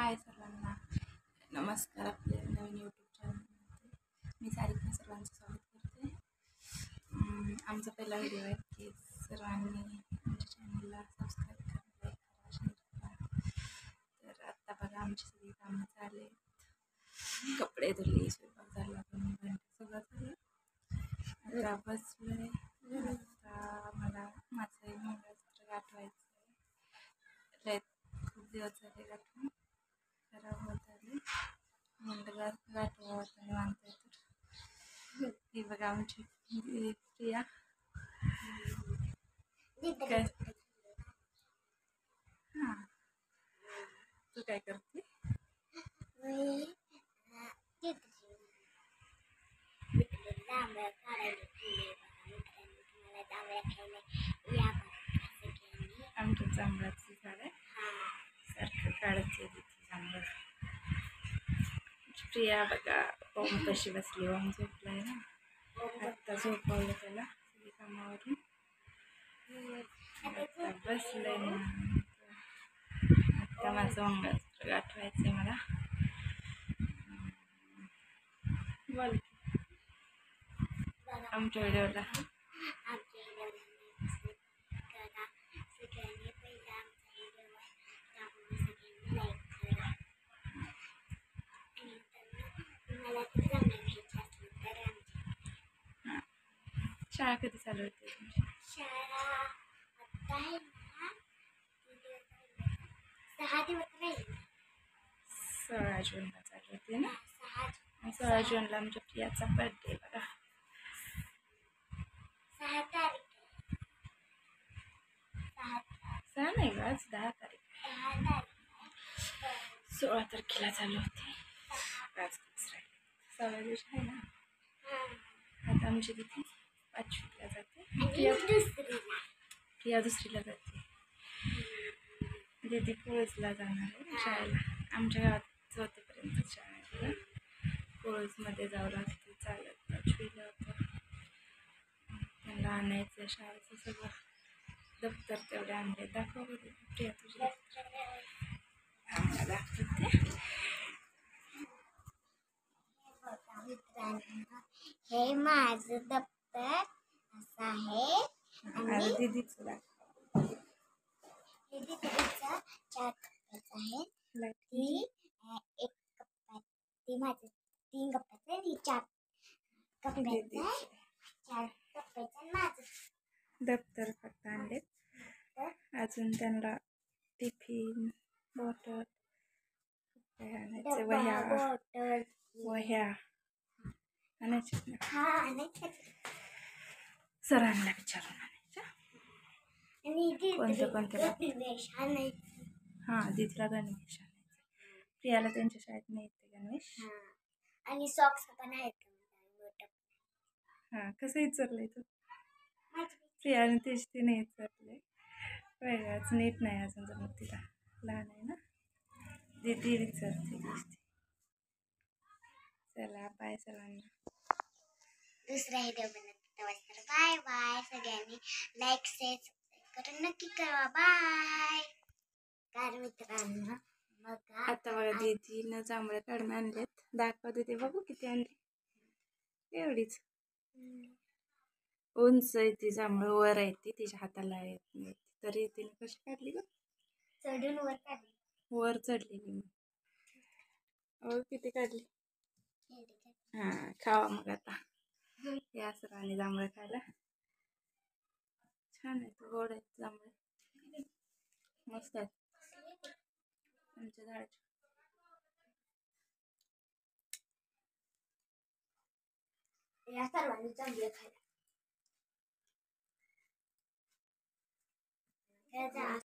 हाय सर्वांना, नमस्कार. आपल्या नवीन यूट्यूब चॅनलमध्ये मी सारिका सर्वांचं स्वागत करते. आमचा पहिला व्हिडिओ आहे की सर्वांनी आमच्या चॅनलला सबस्क्राईब करा, लाईक करा, शेअर करा. तर आत्ता बघा आमची सगळी कामं झाले, कपडे धुतले, स्वयंपाक झाला, भांडी सगळं झालं. आता बसले. आता मला माझं मंगळसूत्र गाठवायचं आहे. खूप दिवस झाले गाठून खराब होत आले. म्हणलं गाठवा होता मानते. तर ही बघा आमची प्रिया. काय हां, तू काय करते? आमच्या जांभळाचं झाड आहे, सारखं काढायचं तिथे जांभळ. प्रिया बघा ओम कशी बसली. ओम झोपलाय ना, आत्ता झोपवलं त्याला सगळी कामावरून. आता बसलंय ना. आत्ता माझं मंगळसूत्र गाठवायचं आहे मला. बोल आमच्या व्हिडिओला शाळा कधी चालू होते तुमची? शाळा आता आहे ना, 6 दिवस राहिले. 16 जूनला चालू होते ना. 16 जूनला आमच्या प्रियाचा बर्थडे बघा. 6 तारीख 6 नाही ग, आज 10 तारीख. 10 तारीख 16 तारखेला चालू होते. आज सगळ्या दिवशी आहे ना. आता आमची तिथे 5वीला जाते, प्रिया 2रीला जाते. दीदी कोळजला जाणार आहे शाळेला. आमच्या गावात 4थीपर्यंत शाळा आहे. कोळजमध्ये जावं लागते चालत. 5वीला होतं. त्यांना आणायचं शाळेचं सगळं. दप्तर तेवढे आणले. दाखव बरं प्रिया तुझी. आम्हाला दाखवते. मित्रांनो, हे माझं दप्तर असं आहे. आणि दीदीचं दाखव. हे दीदीचं 4 कप्प्याचं आहे. ती एक कप्प्यात, ती माझं 3 कप्प्याचं आहे. ती 4 कप्प्याचं आहे. 4 कप्प्याचं माझं दप्तर फक्त आणलेत. अजून त्यांना टिफिन, बॉटल आणायचं. वह्या आणायच्या ना. सरांना विचारून आणायच्या. कोणत्या गणवेश आणायचं. हां, दीदीला गणवेश आणायचं. प्रियाला त्यांच्या शाळेत मिळते गणवेश. आणि सॉक्स पण आहेत. हां, कसं विचारलंय तू? प्रियाने तेच ते नाही विचारलंय. वेगळाच नीट नाही अजून जमत तिला, लहान आहे ना. दीदी विचारते दिसते. चला बाय सर्वांना. दुसरा व्हिडिओ बनवतो. Bye bye. सगळ्यांनी लाईक शेअर सबस्क्राईब करून नक्की करा. बाय. तर मित्रांनो बघा, आता बघा दीदीनं जांभळे काढून आणलेत. दाखव दीदी बघू किती आणली. एवढीच उंच आहे ती जांभळं, वर आहे ती, तिच्या हाताला येत नाही. तरी तिने कशी काढली ग? चढून वर काढली. वर चढलेली मग. अहो किती काढली. हां, खावा मग आता. या सर्वांनी जांभळं खायला. छान आहेत, गोड आहेत जांभळे, मस्त आहेत आमच्या झाडाचे. या सर्वांनी जांभळे खायला.